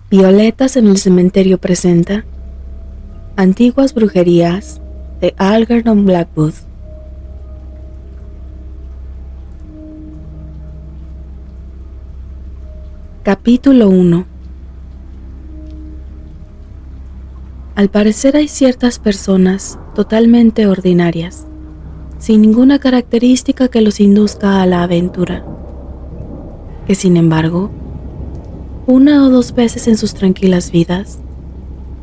Violetas en el cementerio presenta Antiguas brujerías de Algernon Blackwood. Capítulo 1. Al parecer hay ciertas personas totalmente ordinarias, sin ninguna característica que los induzca a la aventura, que sin embargo, una o dos veces en sus tranquilas vidas,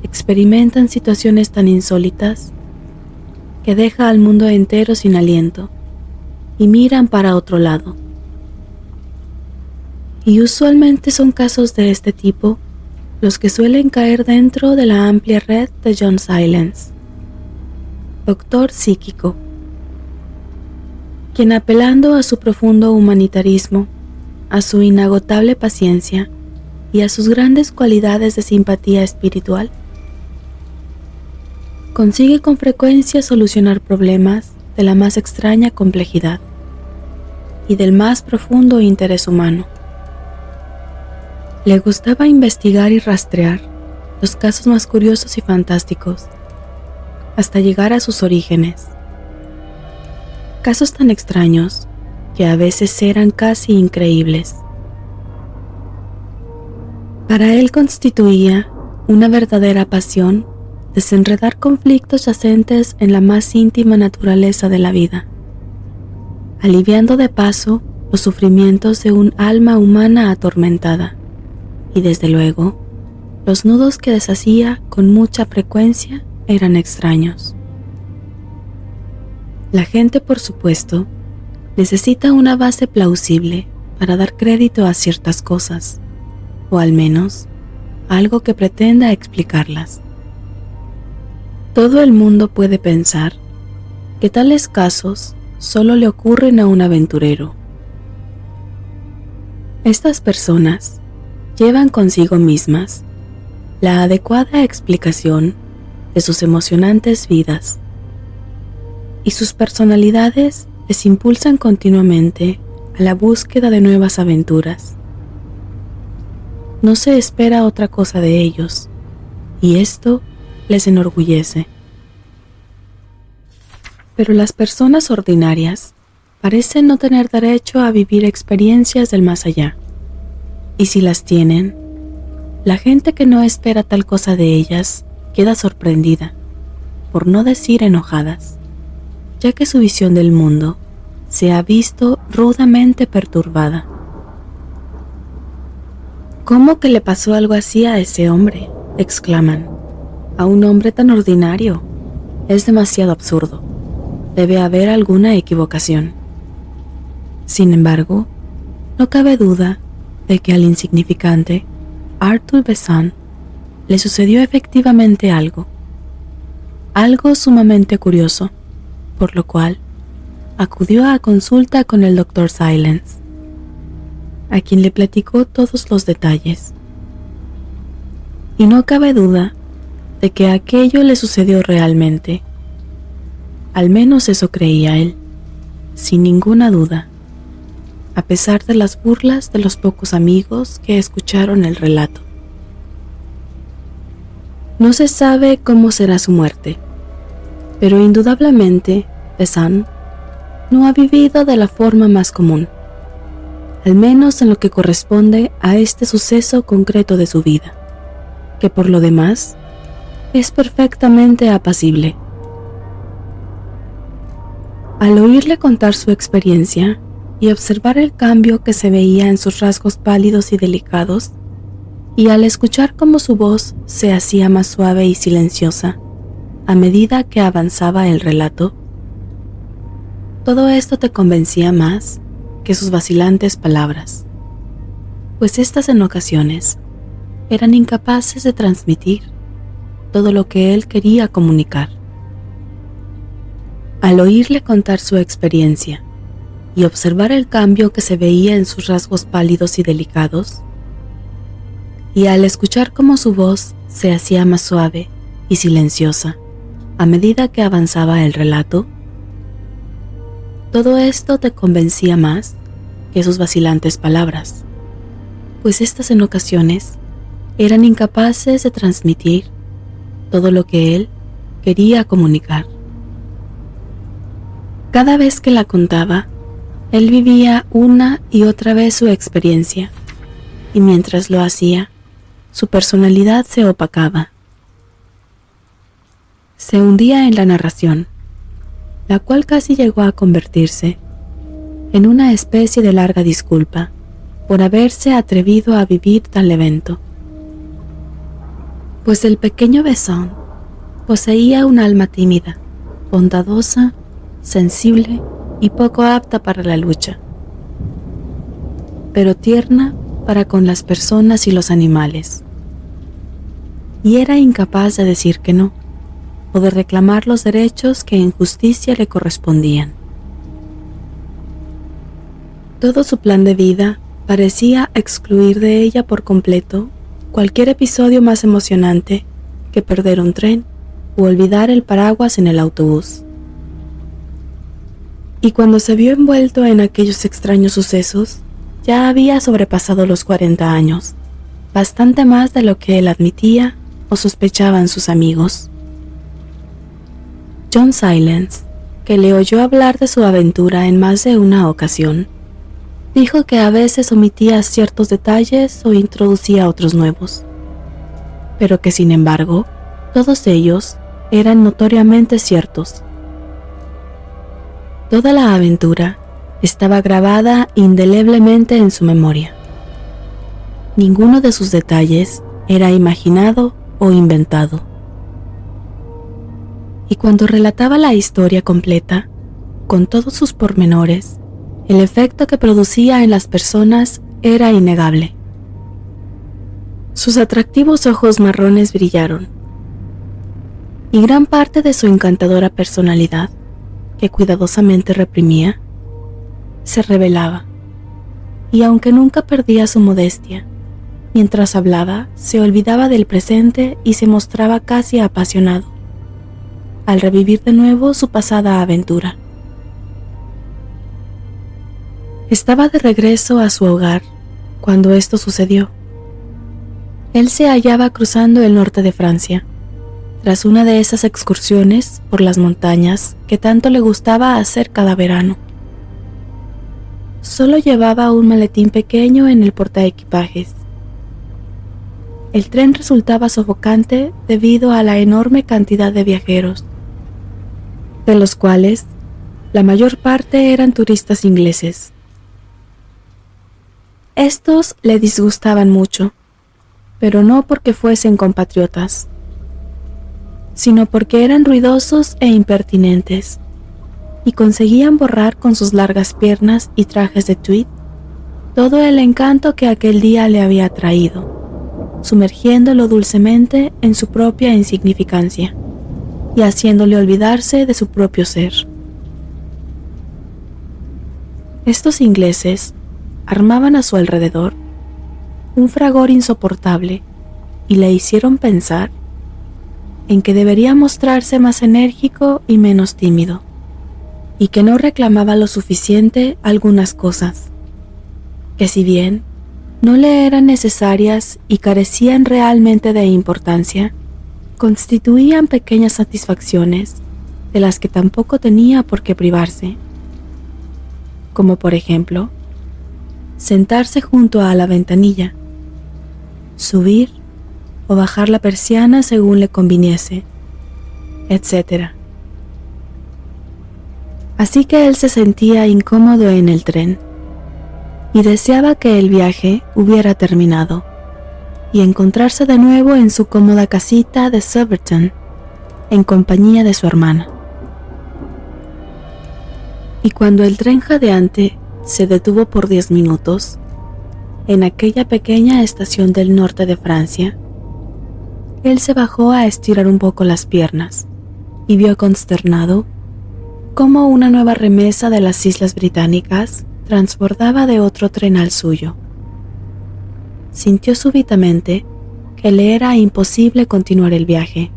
experimentan situaciones tan insólitas que deja al mundo entero sin aliento y miran para otro lado. Y usualmente son casos de este tipo los que suelen caer dentro de la amplia red de John Silence, doctor psíquico, quien apelando a su profundo humanitarismo, a su inagotable paciencia y a sus grandes cualidades de simpatía espiritual, consigue con frecuencia solucionar problemas de la más extraña complejidad y del más profundo interés humano. Le gustaba investigar y rastrear los casos más curiosos y fantásticos, hasta llegar a sus orígenes. Casos tan extraños que a veces eran casi increíbles. Para él constituía una verdadera pasión desenredar conflictos yacentes en la más íntima naturaleza de la vida, aliviando de paso los sufrimientos de un alma humana atormentada, y desde luego, los nudos que deshacía con mucha frecuencia eran extraños. La gente, por supuesto, necesita una base plausible para dar crédito a ciertas cosas, o al menos algo que pretenda explicarlas. Todo el mundo puede pensar que tales casos solo le ocurren a un aventurero. Estas personas llevan consigo mismas la adecuada explicación de sus emocionantes vidas, y sus personalidades les impulsan continuamente a la búsqueda de nuevas aventuras. No se espera otra cosa de ellos, y esto les enorgullece. Pero las personas ordinarias parecen no tener derecho a vivir experiencias del más allá, y si las tienen, la gente que no espera tal cosa de ellas queda sorprendida, por no decir enojadas, ya que su visión del mundo se ha visto rudamente perturbada. ¿Cómo que le pasó algo así a ese hombre?, exclaman. A un hombre tan ordinario. Es demasiado absurdo. Debe haber alguna equivocación. Sin embargo, no cabe duda de que al insignificante Arthur Besant le sucedió efectivamente algo sumamente curioso, por lo cual acudió a consulta con el Dr. Silence, a quien le platicó todos los detalles. Y no cabe duda de que aquello le sucedió realmente. Al menos eso creía él, sin ninguna duda, a pesar de las burlas de los pocos amigos que escucharon el relato. No se sabe cómo será su muerte, pero indudablemente Besant no ha vivido de la forma más común, al menos en lo que corresponde a este suceso concreto de su vida, que por lo demás es perfectamente apacible. Al oírle contar su experiencia y observar el cambio que se veía en sus rasgos pálidos y delicados, y al escuchar cómo su voz se hacía más suave y silenciosa a medida que avanzaba el relato, todo esto te convencía más que sus vacilantes palabras, pues éstas en ocasiones eran incapaces de transmitir todo lo que él quería comunicar. Al oírle contar su experiencia y observar el cambio que se veía en sus rasgos pálidos y delicados, y al escuchar cómo su voz se hacía más suave y silenciosa a medida que avanzaba el relato, todo esto te convencía más que sus vacilantes palabras, pues éstas en ocasiones eran incapaces de transmitir todo lo que él quería comunicar. Cada vez que la contaba, él vivía una y otra vez su experiencia, y mientras lo hacía, su personalidad se opacaba. Se hundía en la narración, la cual casi llegó a convertirse en una especie de larga disculpa por haberse atrevido a vivir tal evento. Pues el pequeño Besson poseía un alma tímida, bondadosa, sensible y poco apta para la lucha, pero tierna para con las personas y los animales. Y era incapaz de decir que no, o de reclamar los derechos que en justicia le correspondían. Todo su plan de vida parecía excluir de ella por completo cualquier episodio más emocionante que perder un tren o olvidar el paraguas en el autobús. Y cuando se vio envuelto en aquellos extraños sucesos, ya había sobrepasado los 40 años, bastante más de lo que él admitía o sospechaban sus amigos. John Silence, que le oyó hablar de su aventura en más de una ocasión, dijo que a veces omitía ciertos detalles o introducía otros nuevos, pero que sin embargo, todos ellos eran notoriamente ciertos. Toda la aventura estaba grabada indeleblemente en su memoria. Ninguno de sus detalles era imaginado o inventado. Y cuando relataba la historia completa, con todos sus pormenores, el efecto que producía en las personas era innegable. Sus atractivos ojos marrones brillaron, y gran parte de su encantadora personalidad, que cuidadosamente reprimía, se revelaba, y aunque nunca perdía su modestia, mientras hablaba se olvidaba del presente y se mostraba casi apasionado al revivir de nuevo su pasada aventura. Estaba de regreso a su hogar cuando esto sucedió. Él se hallaba cruzando el norte de Francia, tras una de esas excursiones por las montañas que tanto le gustaba hacer cada verano. Solo llevaba un maletín pequeño en el portaequipajes. El tren resultaba sofocante debido a la enorme cantidad de viajeros, de los cuales la mayor parte eran turistas ingleses. Estos le disgustaban mucho, pero no porque fuesen compatriotas, sino porque eran ruidosos e impertinentes, y conseguían borrar con sus largas piernas y trajes de tweed todo el encanto que aquel día le había traído, sumergiéndolo dulcemente en su propia insignificancia y haciéndole olvidarse de su propio ser. Estos ingleses armaban a su alrededor un fragor insoportable y le hicieron pensar en que debería mostrarse más enérgico y menos tímido, y que no reclamaba lo suficiente algunas cosas, que si bien no le eran necesarias y carecían realmente de importancia, constituían pequeñas satisfacciones de las que tampoco tenía por qué privarse, como por ejemplo, sentarse junto a la ventanilla, subir o bajar la persiana según le conviniese, etc. Así que él se sentía incómodo en el tren y deseaba que el viaje hubiera terminado y encontrarse de nuevo en su cómoda casita de Surbiton, en compañía de su hermana. Y cuando el tren jadeante se detuvo por 10 minutos, en aquella pequeña estación del norte de Francia, él se bajó a estirar un poco las piernas y vio consternado cómo una nueva remesa de las Islas Británicas transbordaba de otro tren al suyo. Sintió súbitamente que le era imposible continuar el viaje.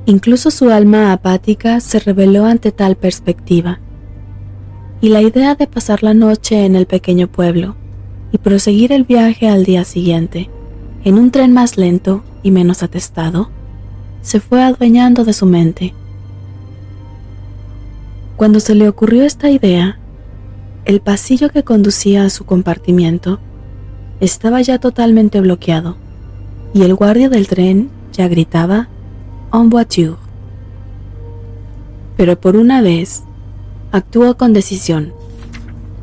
Incluso su alma apática se rebeló ante tal perspectiva, y la idea de pasar la noche en el pequeño pueblo y proseguir el viaje al día siguiente, en un tren más lento y menos atestado, se fue adueñando de su mente. Cuando se le ocurrió esta idea, el pasillo que conducía a su compartimiento estaba ya totalmente bloqueado y el guardia del tren ya gritaba "En voiture". Pero por una vez actuó con decisión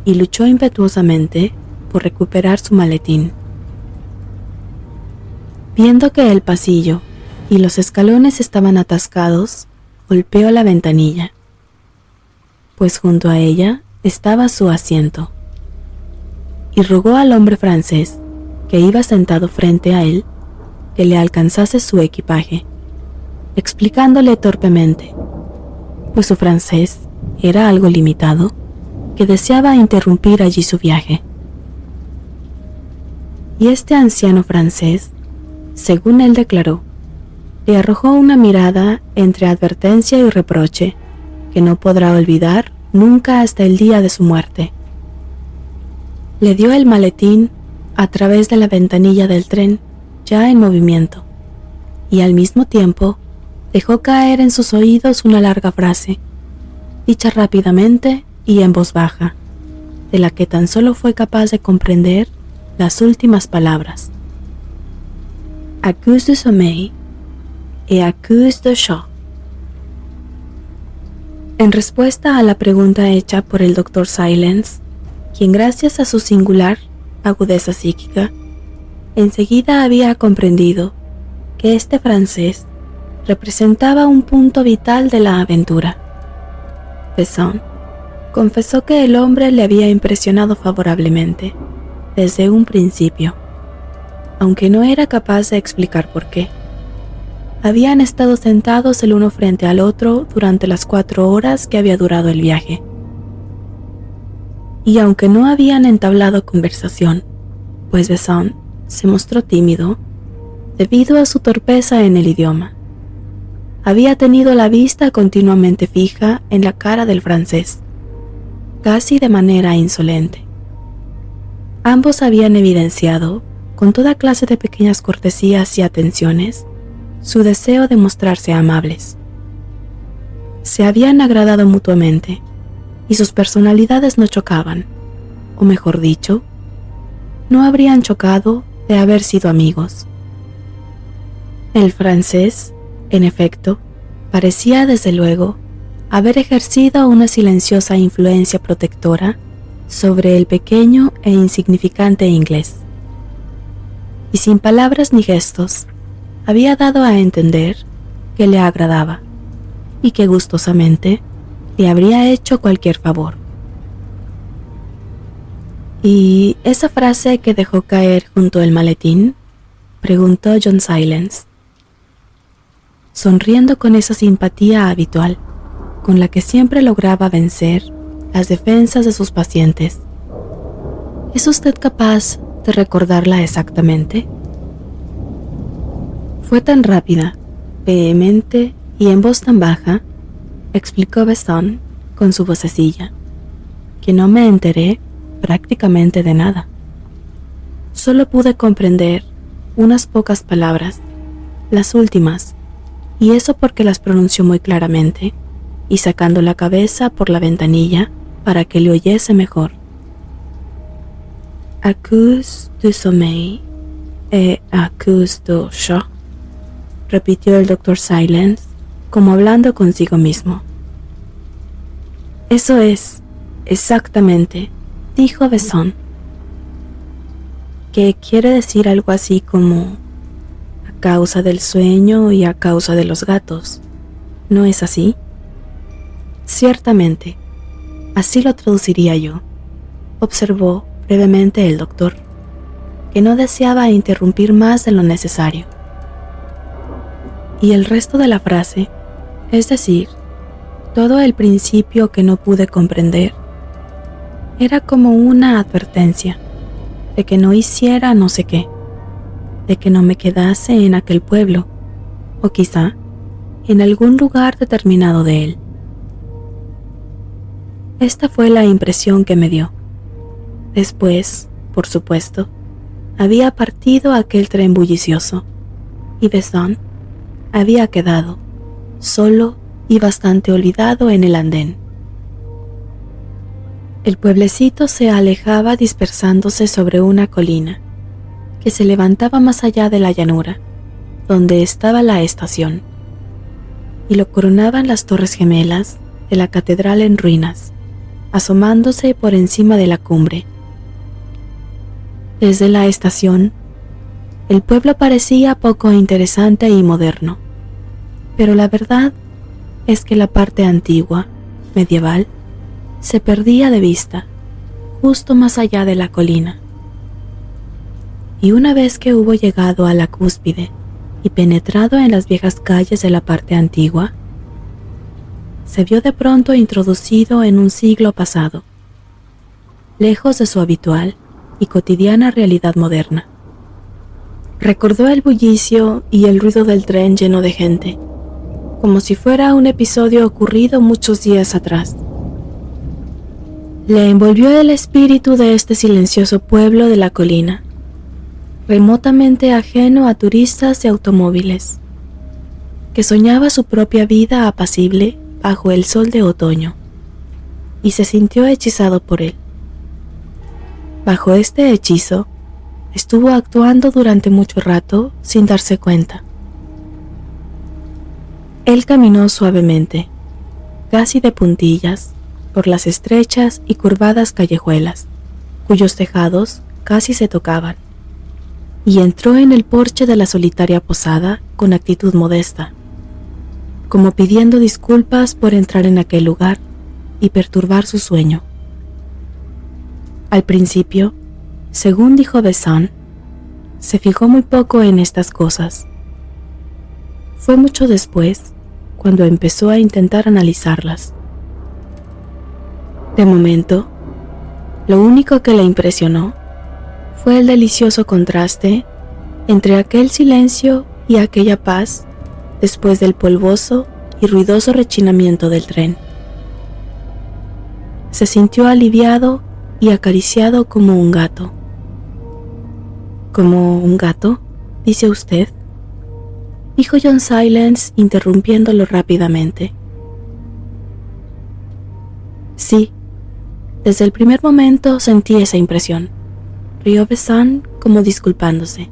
y luchó impetuosamente por recuperar su maletín. Viendo que el pasillo y los escalones estaban atascados, golpeó la ventanilla, pues junto a ella estaba su asiento, y rogó al hombre francés que iba sentado frente a él que le alcanzase su equipaje, explicándole torpemente, pues su francés era algo limitado, que deseaba interrumpir allí su viaje. Y este anciano francés, según él declaró, le arrojó una mirada entre advertencia y reproche que no podrá olvidar nunca hasta el día de su muerte. Le dio el maletín a través de la ventanilla del tren ya en movimiento y al mismo tiempo dejó caer en sus oídos una larga frase, dicha rápidamente y en voz baja, de la que tan solo fue capaz de comprender las últimas palabras: "Accuse de sommeil et accuse de chat". En respuesta a la pregunta hecha por el Dr. Silence, quien gracias a su singular agudeza psíquica, enseguida había comprendido que este francés representaba un punto vital de la aventura, Besson confesó que el hombre le había impresionado favorablemente desde un principio, aunque no era capaz de explicar por qué. Habían estado sentados el uno frente al otro durante las 4 horas que había durado el viaje. Y aunque no habían entablado conversación, pues Besson se mostró tímido debido a su torpeza en el idioma, había tenido la vista continuamente fija en la cara del francés, casi de manera insolente. Ambos habían evidenciado, con toda clase de pequeñas cortesías y atenciones, su deseo de mostrarse amables. Se habían agradado mutuamente, y sus personalidades no chocaban, o mejor dicho, no habrían chocado de haber sido amigos. El francés, en efecto, parecía desde luego haber ejercido una silenciosa influencia protectora sobre el pequeño e insignificante inglés, y sin palabras ni gestos había dado a entender que le agradaba y que gustosamente le habría hecho cualquier favor. ¿Y esa frase que dejó caer junto al maletín?, preguntó John Silence, sonriendo con esa simpatía habitual con la que siempre lograba vencer las defensas de sus pacientes. ¿Es usted capaz de recordarla exactamente? Fue tan rápida, vehemente y en voz tan baja, explicó Besson con su vocecilla, que no me enteré prácticamente de nada. Solo pude comprender unas pocas palabras, las últimas, y eso porque las pronunció muy claramente y sacando la cabeza por la ventanilla para que le oyese mejor. «Accuse du sommeil et accuse du chat», repitió el Dr. Silence, como hablando consigo mismo. «Eso es, exactamente», dijo Besson, que quiere decir algo así como «a causa del sueño y a causa de los gatos», ¿no es así? Ciertamente, así lo traduciría yo, observó brevemente el doctor, que no deseaba interrumpir más de lo necesario. Y el resto de la frase, es decir, todo el principio que no pude comprender, era como una advertencia de que no hiciera no sé qué, de que no me quedase en aquel pueblo, o quizá en algún lugar determinado de él. Esta fue la impresión que me dio. Después, por supuesto, había partido aquel tren bullicioso, y Besson había quedado solo y bastante olvidado en el andén. El pueblecito se alejaba dispersándose sobre una colina que se levantaba más allá de la llanura, donde estaba la estación, y lo coronaban las torres gemelas de la catedral en ruinas, asomándose por encima de la cumbre. Desde la estación, el pueblo parecía poco interesante y moderno, pero la verdad es que la parte antigua, medieval, se perdía de vista, justo más allá de la colina. Y una vez que hubo llegado a la cúspide y penetrado en las viejas calles de la parte antigua, se vio de pronto introducido en un siglo pasado, lejos de su habitual y cotidiana realidad moderna. Recordó el bullicio y el ruido del tren lleno de gente, como si fuera un episodio ocurrido muchos días atrás. Le envolvió el espíritu de este silencioso pueblo de la colina, remotamente ajeno a turistas y automóviles, que soñaba su propia vida apacible bajo el sol de otoño, y se sintió hechizado por él. Bajo este hechizo, estuvo actuando durante mucho rato sin darse cuenta. Él caminó suavemente, casi de puntillas, por las estrechas y curvadas callejuelas, cuyos tejados casi se tocaban, y entró en el porche de la solitaria posada con actitud modesta, como pidiendo disculpas por entrar en aquel lugar y perturbar su sueño. Al principio, según dijo Besson, se fijó muy poco en estas cosas. Fue mucho después cuando empezó a intentar analizarlas. De momento, lo único que le impresionó fue el delicioso contraste entre aquel silencio y aquella paz después del polvoso y ruidoso rechinamiento del tren. Se sintió aliviado y acariciado como un gato. ¿Como un gato? ¿Dice usted?, dijo John Silence interrumpiéndolo rápidamente. Sí, desde el primer momento sentí esa impresión, rió Besson como disculpándose.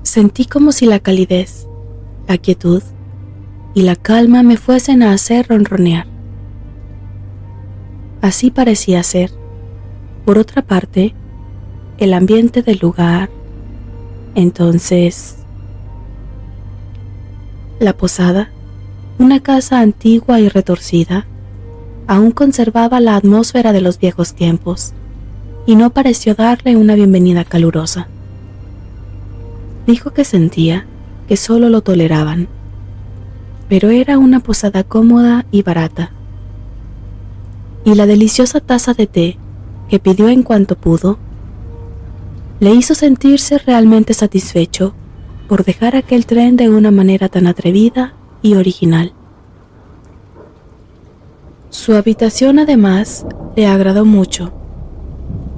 Sentí como si la calidez, la quietud y la calma me fuesen a hacer ronronear. Así parecía ser, por otra parte, el ambiente del lugar. Entonces, la posada, una casa antigua y retorcida, aún conservaba la atmósfera de los viejos tiempos y no pareció darle una bienvenida calurosa. Dijo que sentía que solo lo toleraban, pero era una posada cómoda y barata, y la deliciosa taza de té que pidió en cuanto pudo le hizo sentirse realmente satisfecho por dejar aquel tren de una manera tan atrevida y original. Su habitación además le agradó mucho,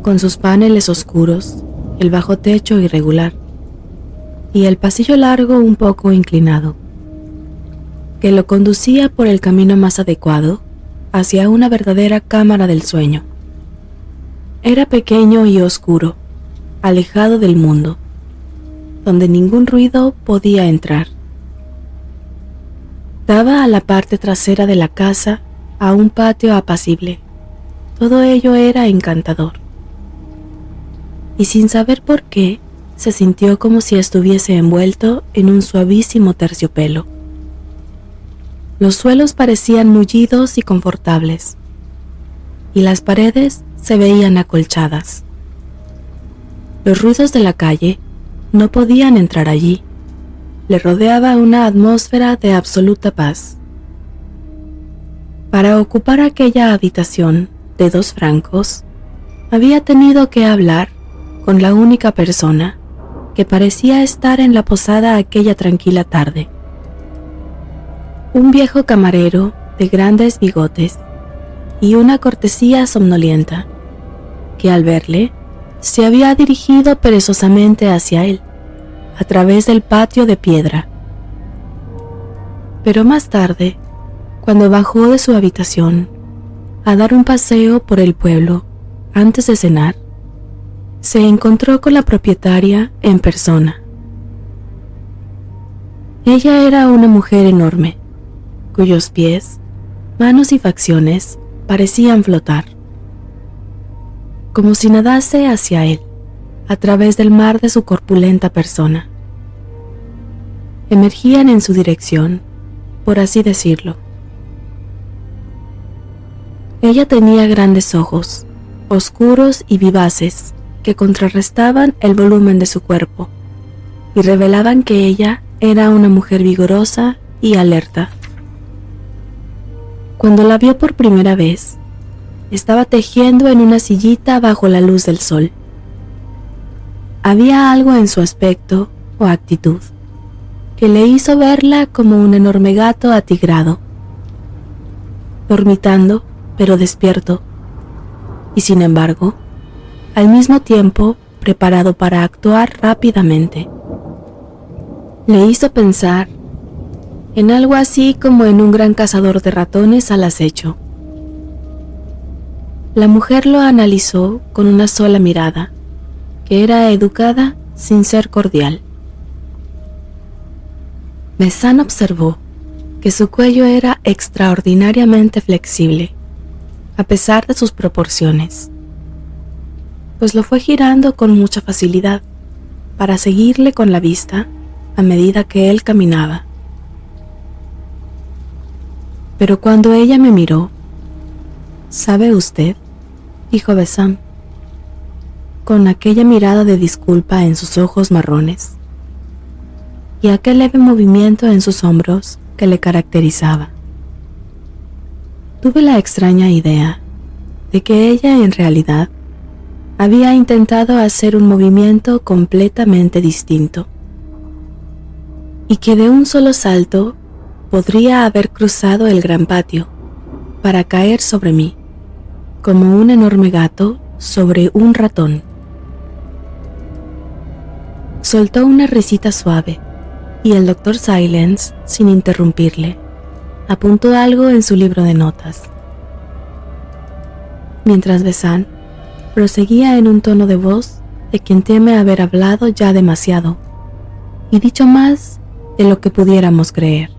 con sus paneles oscuros, el bajo techo irregular y el pasillo largo un poco inclinado, que lo conducía por el camino más adecuado hacia una verdadera cámara del sueño. Era pequeño y oscuro, alejado del mundo, donde ningún ruido podía entrar. Daba a la parte trasera de la casa a un patio apacible. Todo ello era encantador. Y sin saber por qué, se sintió como si estuviese envuelto en un suavísimo terciopelo. Los suelos parecían mullidos y confortables, y las paredes se veían acolchadas. Los ruidos de la calle no podían entrar allí. Le rodeaba una atmósfera de absoluta paz. Para ocupar aquella habitación de 2 francos, había tenido que hablar con la única persona que parecía estar en la posada aquella tranquila tarde. Un viejo camarero de grandes bigotes y una cortesía somnolienta, que al verle se había dirigido perezosamente hacia él, a través del patio de piedra. Pero más tarde, cuando bajó de su habitación a dar un paseo por el pueblo antes de cenar, se encontró con la propietaria en persona. Ella era una mujer enorme, cuyos pies, manos y facciones parecían flotar, como si nadase hacia él, a través del mar de su corpulenta persona. Emergían en su dirección, por así decirlo. Ella tenía grandes ojos, oscuros y vivaces, que contrarrestaban el volumen de su cuerpo y revelaban que ella era una mujer vigorosa y alerta. Cuando la vio por primera vez, estaba tejiendo en una sillita bajo la luz del sol. Había algo en su aspecto o actitud que le hizo verla como un enorme gato atigrado, dormitando pero despierto, y sin embargo, al mismo tiempo preparado para actuar rápidamente. Le hizo pensar en algo así como en un gran cazador de ratones al acecho. La mujer lo analizó con una sola mirada, que era educada sin ser cordial. Besán observó que su cuello era extraordinariamente flexible, a pesar de sus proporciones, pues lo fue girando con mucha facilidad para seguirle con la vista a medida que él caminaba. Pero cuando ella me miró, ¿sabe usted?, dijo Besán, con aquella mirada de disculpa en sus ojos marrones y aquel leve movimiento en sus hombros que le caracterizaba. Tuve la extraña idea de que ella en realidad había intentado hacer un movimiento completamente distinto y que de un solo salto podría haber cruzado el gran patio para caer sobre mí, como un enorme gato sobre un ratón. Soltó una risita suave y el Dr. Silence, sin interrumpirle, apuntó algo en su libro de notas. Mientras Besán proseguía en un tono de voz de quien teme haber hablado ya demasiado y dicho más de lo que pudiéramos creer.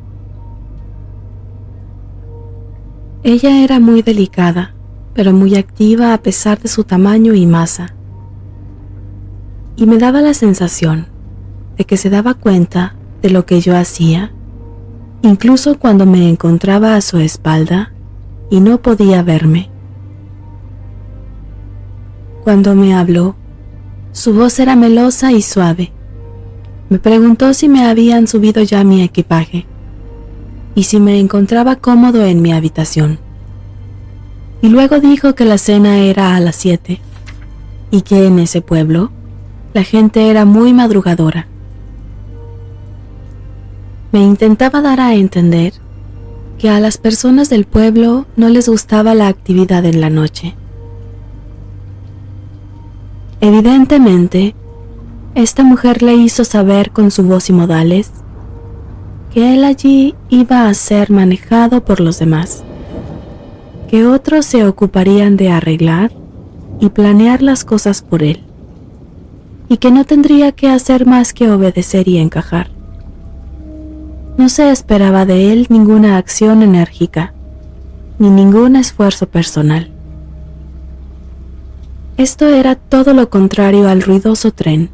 Ella era muy delicada, pero muy activa a pesar de su tamaño y masa, y me daba la sensación de que se daba cuenta de lo que yo hacía, incluso cuando me encontraba a su espalda y no podía verme. Cuando me habló, su voz era melosa y suave. Me preguntó si me habían subido ya mi equipaje y si me encontraba cómodo en mi habitación. Y luego dijo que la cena era a las 7 y que en ese pueblo la gente era muy madrugadora. Me intentaba dar a entender que a las personas del pueblo no les gustaba la actividad en la noche. Evidentemente, esta mujer le hizo saber con su voz y modales que él allí iba a ser manejado por los demás, que otros se ocuparían de arreglar y planear las cosas por él, y que no tendría que hacer más que obedecer y encajar. No se esperaba de él ninguna acción enérgica, ni ningún esfuerzo personal. Esto era todo lo contrario al ruidoso tren.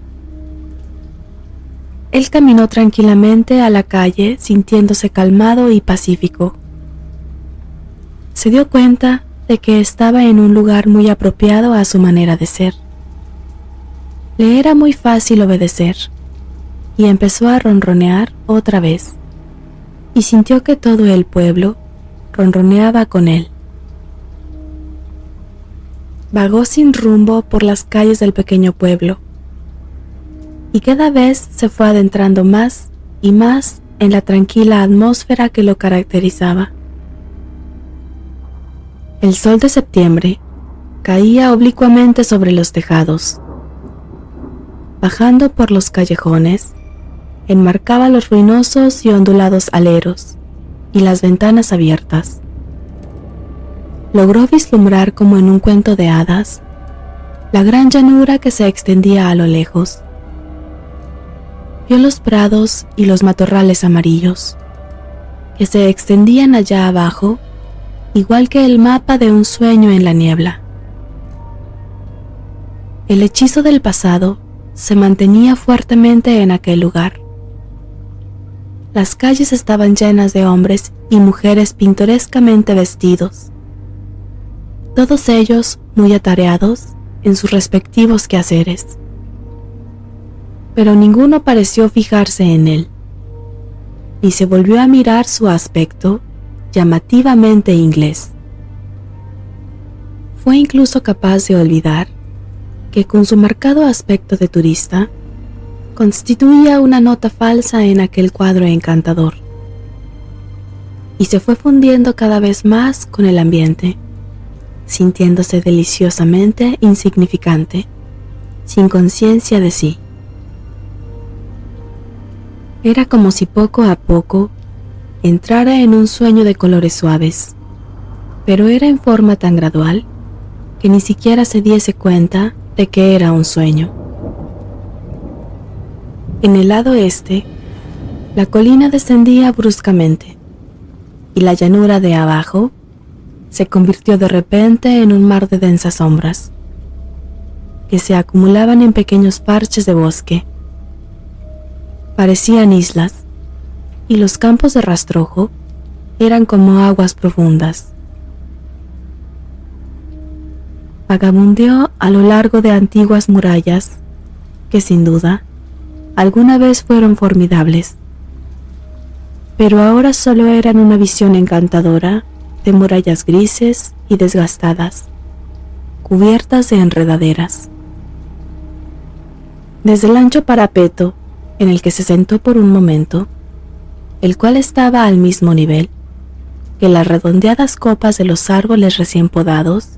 Él caminó tranquilamente a la calle sintiéndose calmado y pacífico. Se dio cuenta de que estaba en un lugar muy apropiado a su manera de ser. Le era muy fácil obedecer y empezó a ronronear otra vez, y sintió que todo el pueblo ronroneaba con él. Vagó sin rumbo por las calles del pequeño pueblo, y cada vez se fue adentrando más y más en la tranquila atmósfera que lo caracterizaba. El sol de septiembre caía oblicuamente sobre los tejados Bajando por los callejones, enmarcaba los ruinosos y ondulados aleros y las ventanas abiertas. Logró vislumbrar como en un cuento de hadas la gran llanura que se extendía a lo lejos. Vio los prados y los matorrales amarillos que se extendían allá abajo, igual que el mapa de un sueño en la niebla. El hechizo del pasado se mantenía fuertemente en aquel lugar. Las calles estaban llenas de hombres y mujeres pintorescamente vestidos, todos ellos muy atareados en sus respectivos quehaceres. Pero ninguno pareció fijarse en él, y se volvió a mirar su aspecto llamativamente inglés. Fue incluso capaz de olvidar que con su marcado aspecto de turista, constituía una nota falsa en aquel cuadro encantador, y se fue fundiendo cada vez más con el ambiente, sintiéndose deliciosamente insignificante, sin conciencia de sí. Era como si poco a poco entrara en un sueño de colores suaves, pero era en forma tan gradual que ni siquiera se diese cuenta de que era un sueño. En el lado este, la colina descendía bruscamente y la llanura de abajo se convirtió de repente en un mar de densas sombras que se acumulaban en pequeños parches de bosque. Parecían islas, y los campos de rastrojo eran como aguas profundas. Vagabundeó a lo largo de antiguas murallas que sin duda alguna vez fueron formidables, pero ahora solo eran una visión encantadora de murallas grises y desgastadas, cubiertas de enredaderas. Desde el ancho parapeto en el que se sentó por un momento, el cual estaba al mismo nivel que las redondeadas copas de los árboles recién podados,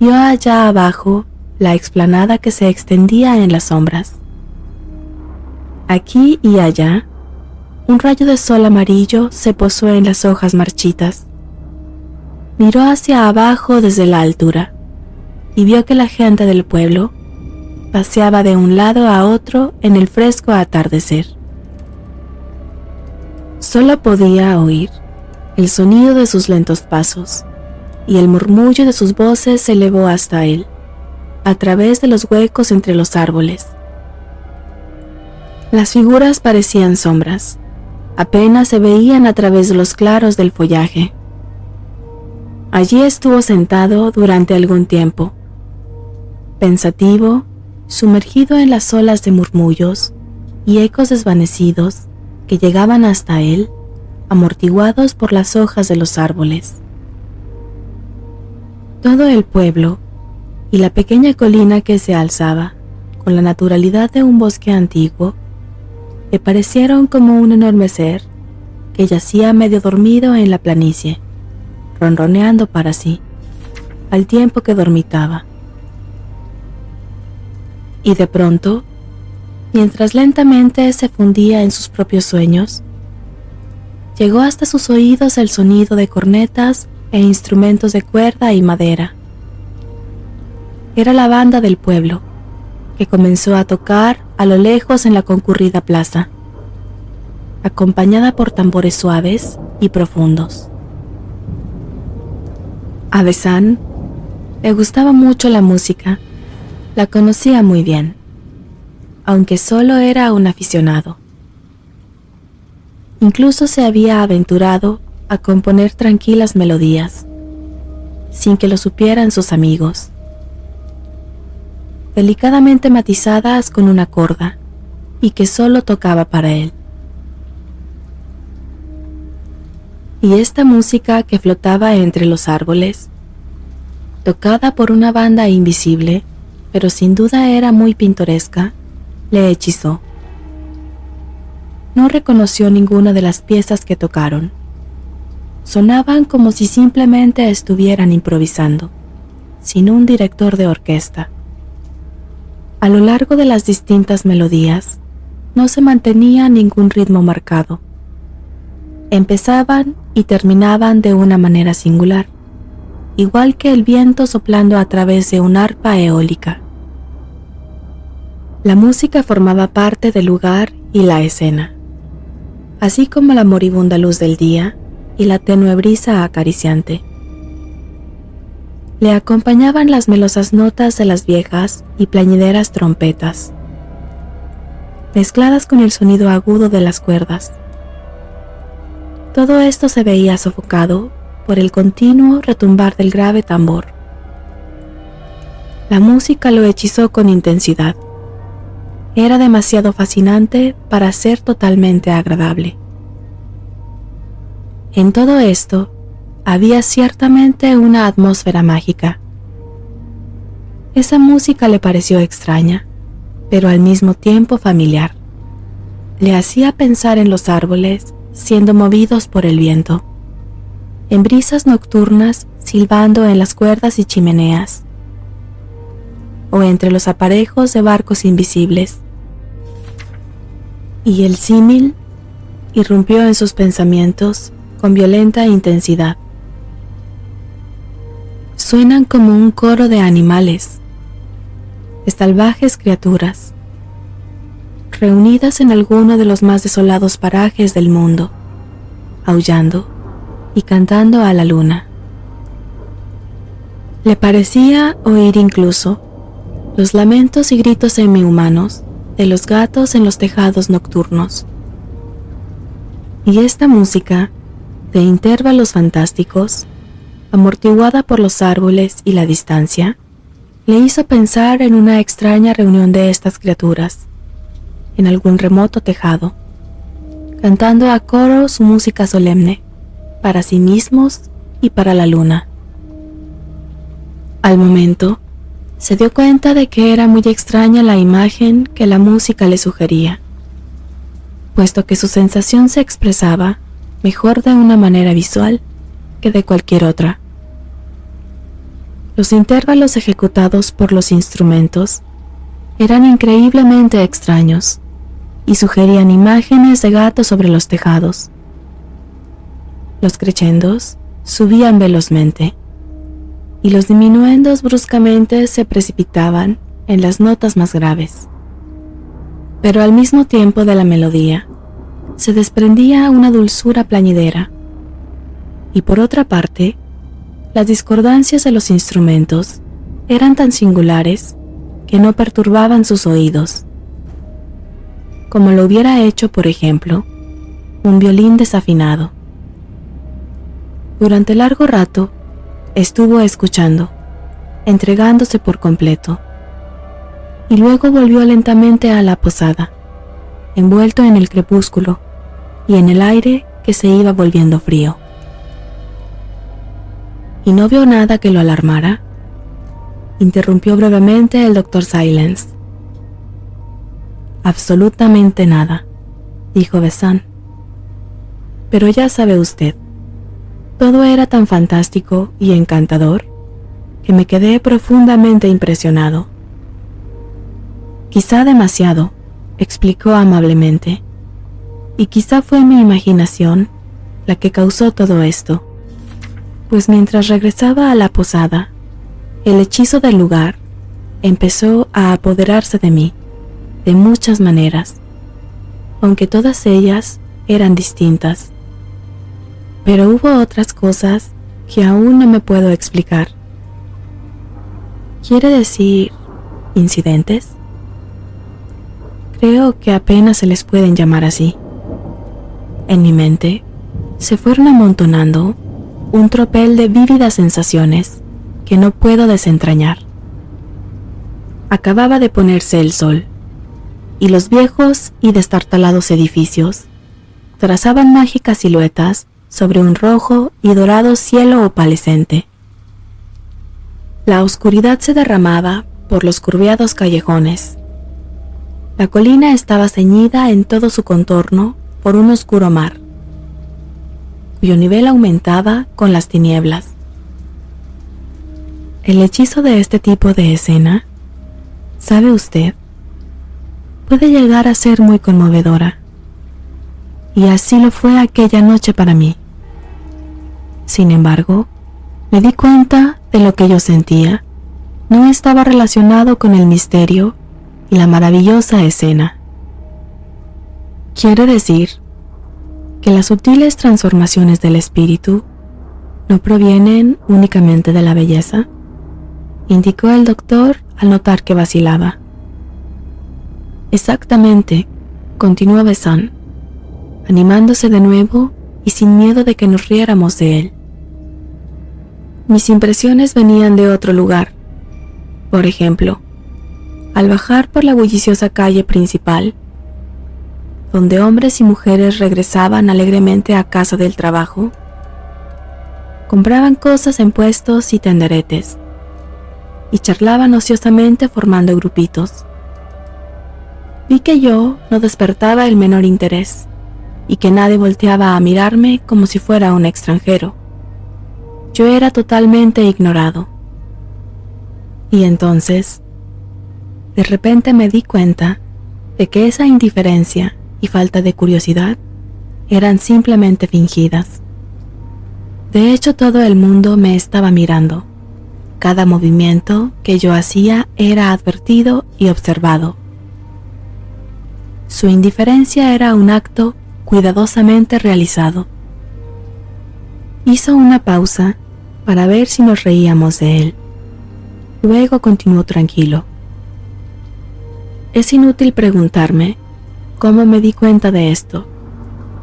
vio allá abajo la explanada que se extendía en las sombras. Aquí y allá, un rayo de sol amarillo se posó en las hojas marchitas. Miró hacia abajo desde la altura y vio que la gente del pueblo paseaba de un lado a otro en el fresco atardecer. Solo podía oír el sonido de sus lentos pasos, y el murmullo de sus voces se elevó hasta él, a través de los huecos entre los árboles. Las figuras parecían sombras, apenas se veían a través de los claros del follaje. Allí estuvo sentado durante algún tiempo, pensativo, sumergido en las olas de murmullos y ecos desvanecidos que llegaban hasta él, amortiguados por las hojas de los árboles. Todo el pueblo y la pequeña colina que se alzaba con la naturalidad de un bosque antiguo le parecieron como un enorme ser que yacía medio dormido en la planicie, ronroneando para sí, al tiempo que dormitaba. Y de pronto, mientras lentamente se fundía en sus propios sueños, llegó hasta sus oídos el sonido de cornetas e instrumentos de cuerda y madera. Era la banda del pueblo, que comenzó a tocar a lo lejos en la concurrida plaza, acompañada por tambores suaves y profundos. A Besán le gustaba mucho la música, la conocía muy bien, aunque solo era un aficionado. Incluso se había aventurado a componer tranquilas melodías, sin que lo supieran sus amigos, delicadamente matizadas con una corda, y que solo tocaba para él. Y esta música que flotaba entre los árboles, tocada por una banda invisible, pero sin duda era muy pintoresca, le hechizó. No reconoció ninguna de las piezas que tocaron. Sonaban como si simplemente estuvieran improvisando, sin un director de orquesta. A lo largo de las distintas melodías, no se mantenía ningún ritmo marcado. Empezaban y terminaban de una manera singular, igual que el viento soplando a través de una arpa eólica. La música formaba parte del lugar y la escena, así como la moribunda luz del día y la tenue brisa acariciante. Le acompañaban las melosas notas de las viejas y plañideras trompetas, mezcladas con el sonido agudo de las cuerdas. Todo esto se veía sofocado por el continuo retumbar del grave tambor. La música lo hechizó con intensidad. Era demasiado fascinante para ser totalmente agradable. En todo esto, había ciertamente una atmósfera mágica. Esa música le pareció extraña, pero al mismo tiempo familiar. Le hacía pensar en los árboles siendo movidos por el viento, en brisas nocturnas silbando en las cuerdas y chimeneas, o entre los aparejos de barcos invisibles. Y el símil irrumpió en sus pensamientos con violenta intensidad. Suenan como un coro de animales, de salvajes criaturas, reunidas en alguno de los más desolados parajes del mundo, aullando y cantando a la luna. Le parecía oír incluso los lamentos y gritos semi-humanos de los gatos en los tejados nocturnos. Y esta música, de intervalos fantásticos, amortiguada por los árboles y la distancia, le hizo pensar en una extraña reunión de estas criaturas, en algún remoto tejado, cantando a coro su música solemne, para sí mismos y para la luna. Al momento, se dio cuenta de que era muy extraña la imagen que la música le sugería, puesto que su sensación se expresaba mejor de una manera visual que de cualquier otra. Los intervalos ejecutados por los instrumentos eran increíblemente extraños y sugerían imágenes de gatos sobre los tejados. Los crescendos subían velozmente y los diminuendos bruscamente se precipitaban en las notas más graves. Pero al mismo tiempo de la melodía se desprendía una dulzura plañidera, y por otra parte, las discordancias de los instrumentos eran tan singulares que no perturbaban sus oídos, como lo hubiera hecho, por ejemplo, un violín desafinado. Durante largo rato estuvo escuchando, entregándose por completo, y luego volvió lentamente a la posada, envuelto en el crepúsculo y en el aire que se iba volviendo frío. ¿Y no vio nada que lo alarmara?, interrumpió brevemente el Dr. Silence. Absolutamente nada, dijo Besant. Pero ya sabe usted, todo era tan fantástico y encantador que me quedé profundamente impresionado. Quizá demasiado, explicó amablemente, y quizá fue mi imaginación la que causó todo esto, pues mientras regresaba a la posada, el hechizo del lugar empezó a apoderarse de mí de muchas maneras, aunque todas ellas eran distintas. Pero hubo otras cosas que aún no me puedo explicar. ¿Quiere decir incidentes? Creo que apenas se les pueden llamar así. En mi mente se fueron amontonando un tropel de vívidas sensaciones que no puedo desentrañar. Acababa de ponerse el sol, y los viejos y destartalados edificios trazaban mágicas siluetas sobre un rojo y dorado cielo opalescente. La oscuridad se derramaba por los curveados callejones. La colina estaba ceñida en todo su contorno por un oscuro mar, cuyo nivel aumentaba con las tinieblas. El hechizo de este tipo de escena ¿Sabe usted? Puede llegar a ser muy conmovedora. Y así lo fue aquella noche para mí. Sin embargo, me di cuenta de lo que yo sentía no estaba relacionado con el misterio y la maravillosa escena. Quiere decir que las sutiles transformaciones del espíritu no provienen únicamente de la belleza, indicó el doctor al notar que vacilaba. Exactamente, continuó Besant, animándose de nuevo y sin miedo de que nos riéramos de él. Mis impresiones venían de otro lugar. Por ejemplo, al bajar por la bulliciosa calle principal, donde hombres y mujeres regresaban alegremente a casa del trabajo, compraban cosas en puestos y tenderetes, y charlaban ociosamente formando grupitos. Vi que yo no despertaba el menor interés, y que nadie volteaba a mirarme como si fuera un extranjero. Yo era totalmente ignorado. Y entonces, de repente me di cuenta de que esa indiferencia y falta de curiosidad eran simplemente fingidas. De hecho, todo el mundo me estaba mirando. Cada movimiento que yo hacía era advertido y observado. Su indiferencia era un acto cuidadosamente realizado. Hizo una pausa para ver si nos reíamos de él. Luego continuó tranquilo. Es inútil preguntarme cómo me di cuenta de esto,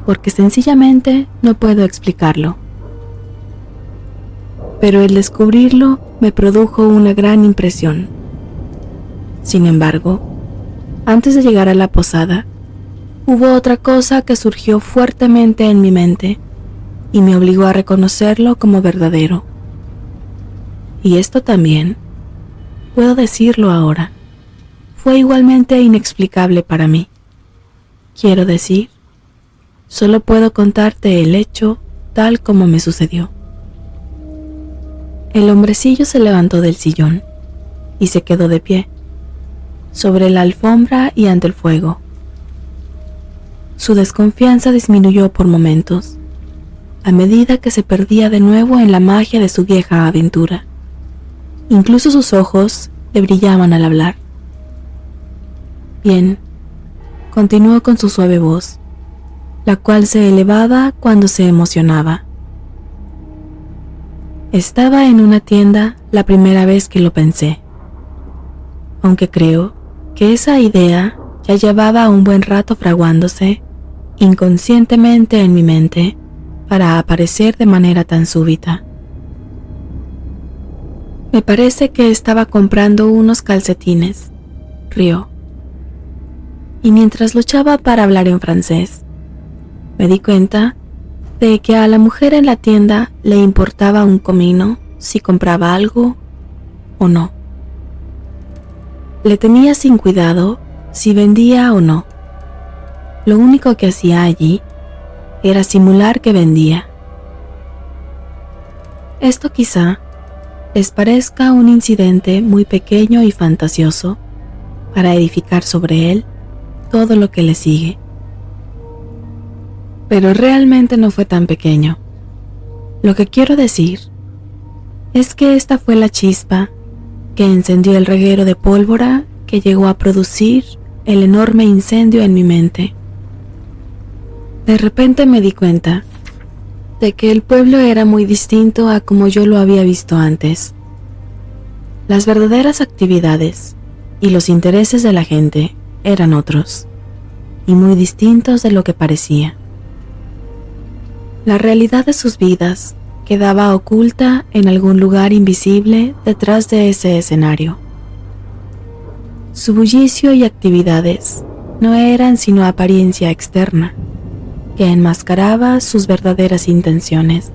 porque sencillamente no puedo explicarlo. Pero el descubrirlo me produjo una gran impresión. Sin embargo, antes de llegar a la posada, hubo otra cosa que surgió fuertemente en mi mente y me obligó a reconocerlo como verdadero. Y esto también, puedo decirlo ahora, fue igualmente inexplicable para mí. Quiero decir, solo puedo contarte el hecho tal como me sucedió. El hombrecillo se levantó del sillón y se quedó de pie, sobre la alfombra y ante el fuego. Su desconfianza disminuyó por momentos, a medida que se perdía de nuevo en la magia de su vieja aventura. Incluso sus ojos le brillaban al hablar. Bien, continuó con su suave voz, la cual se elevaba cuando se emocionaba. Estaba en una tienda la primera vez que lo pensé, aunque creo que esa idea ya llevaba un buen rato fraguándose inconscientemente en mi mente para aparecer de manera tan súbita. Me parece que estaba comprando unos calcetines, rió. Y mientras luchaba para hablar en francés, me di cuenta de que a la mujer en la tienda le importaba un comino si compraba algo o no. Le tenía sin cuidado si vendía o no. Lo único que hacía allí era simular que vendía. Esto quizá les parezca un incidente muy pequeño y fantasioso para edificar sobre él todo lo que le sigue. Pero realmente no fue tan pequeño. Lo que quiero decir es que esta fue la chispa que encendió el reguero de pólvora que llegó a producir el enorme incendio en mi mente. De repente me di cuenta de que el pueblo era muy distinto a como yo lo había visto antes. Las verdaderas actividades y los intereses de la gente eran otros, y muy distintos de lo que parecía. La realidad de sus vidas quedaba oculta en algún lugar invisible detrás de ese escenario. Su bullicio y actividades no eran sino apariencia externa, que enmascaraba sus verdaderas intenciones.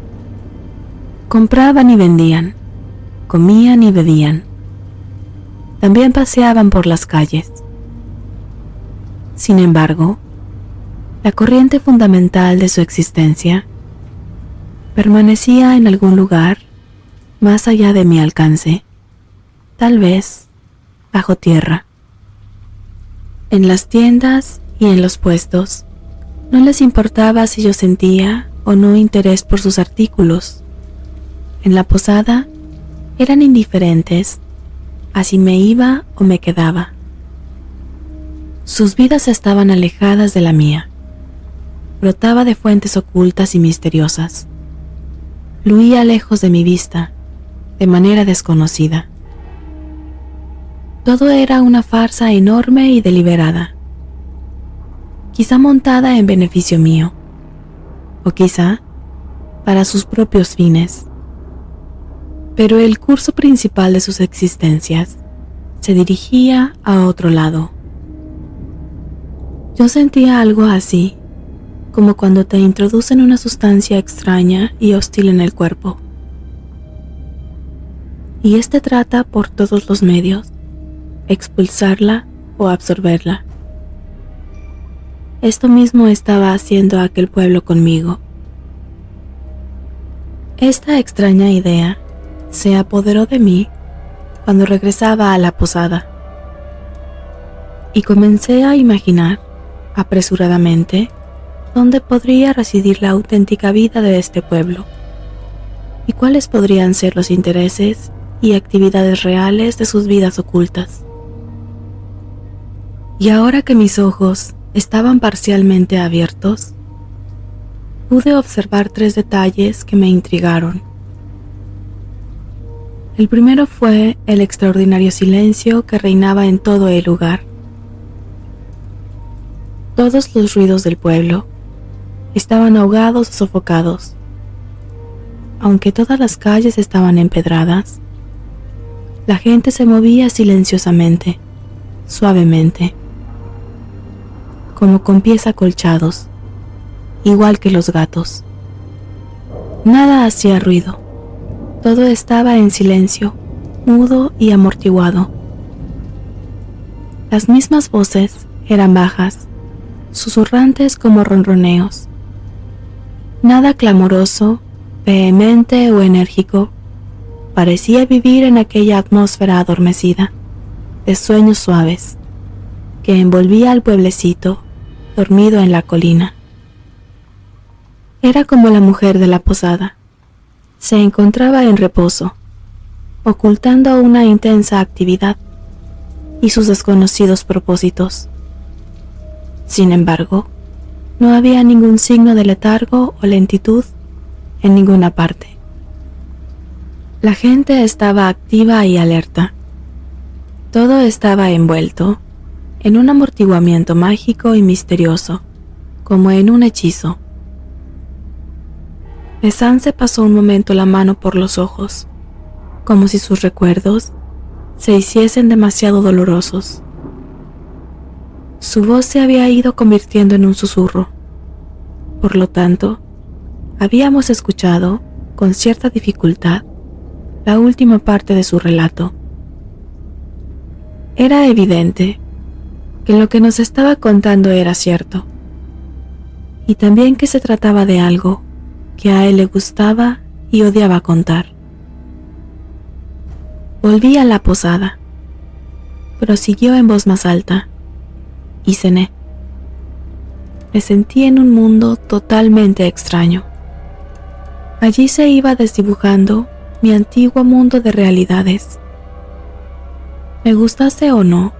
Compraban y vendían, comían y bebían. También paseaban por las calles. Sin embargo, la corriente fundamental de su existencia permanecía en algún lugar más allá de mi alcance, tal vez bajo tierra. En las tiendas y en los puestos, no les importaba si yo sentía o no interés por sus artículos. En la posada, eran indiferentes, así me iba o me quedaba. Sus vidas estaban alejadas de la mía. Brotaba de fuentes ocultas y misteriosas. Fluía lejos de mi vista, de manera desconocida. Todo era una farsa enorme y deliberada, quizá montada en beneficio mío, o quizá para sus propios fines. Pero el curso principal de sus existencias se dirigía a otro lado. Yo sentía algo así, como cuando te introducen una sustancia extraña y hostil en el cuerpo. Y trata por todos los medios expulsarla o absorberla. Esto mismo estaba haciendo aquel pueblo conmigo. Esta extraña idea se apoderó de mí cuando regresaba a la posada y comencé a imaginar apresuradamente dónde podría residir la auténtica vida de este pueblo y cuáles podrían ser los intereses y actividades reales de sus vidas ocultas. Y ahora que mis ojos estaban parcialmente abiertos, pude observar 3 detalles que me intrigaron. El primero fue el extraordinario silencio que reinaba en todo el lugar. Todos los ruidos del pueblo estaban ahogados o sofocados. Aunque todas las calles estaban empedradas, la gente se movía silenciosamente, suavemente, como con pies acolchados, igual que los gatos. Nada hacía ruido, todo estaba en silencio, mudo y amortiguado. Las mismas voces eran bajas, susurrantes como ronroneos. Nada clamoroso, vehemente o enérgico, parecía vivir en aquella atmósfera adormecida, de sueños suaves, que envolvía al pueblecito dormido en la colina. Era como la mujer de la posada. Se encontraba en reposo, ocultando una intensa actividad y sus desconocidos propósitos. Sin embargo, no había ningún signo de letargo o lentitud en ninguna parte. La gente estaba activa y alerta. Todo estaba envuelto en un amortiguamiento mágico y misterioso, como en un hechizo. Lesan se pasó un momento la mano por los ojos, como si sus recuerdos se hiciesen demasiado dolorosos. Su voz se había ido convirtiendo en un susurro. Por lo tanto, habíamos escuchado, con cierta dificultad, la última parte de su relato. Era evidente que lo que nos estaba contando era cierto, y también que se trataba de algo que a él le gustaba y odiaba contar. Volví a la posada, prosiguió en voz más alta, y cené. Me sentí en un mundo totalmente extraño. Allí se iba desdibujando mi antiguo mundo de realidades. Me gustase o no,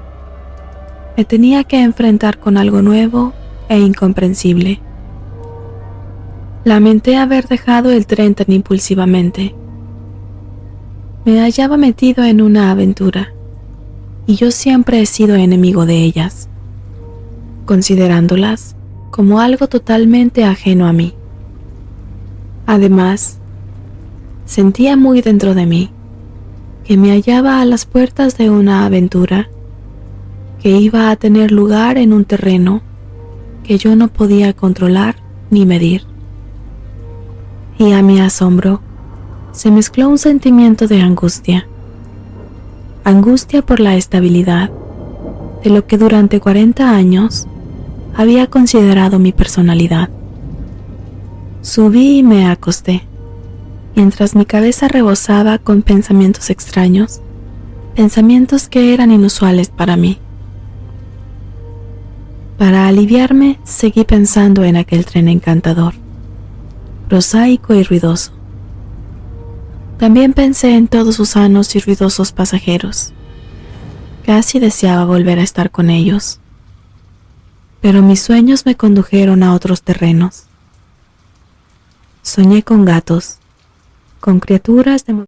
me tenía que enfrentar con algo nuevo e incomprensible. Lamenté haber dejado el tren tan impulsivamente. Me hallaba metido en una aventura, y yo siempre he sido enemigo de ellas, considerándolas como algo totalmente ajeno a mí. Además, sentía muy dentro de mí que me hallaba a las puertas de una aventura que iba a tener lugar en un terreno que yo no podía controlar ni medir. Y a mi asombro se mezcló un sentimiento de angustia por la estabilidad de lo que durante 40 años había considerado mi personalidad. Subí y me acosté, mientras mi cabeza rebosaba con pensamientos extraños, pensamientos que eran inusuales para mí. Para aliviarme, seguí pensando en aquel tren encantador, prosaico y ruidoso. También pensé en todos sus sanos y ruidosos pasajeros. Casi deseaba volver a estar con ellos. Pero mis sueños me condujeron a otros terrenos. Soñé con gatos, con criaturas de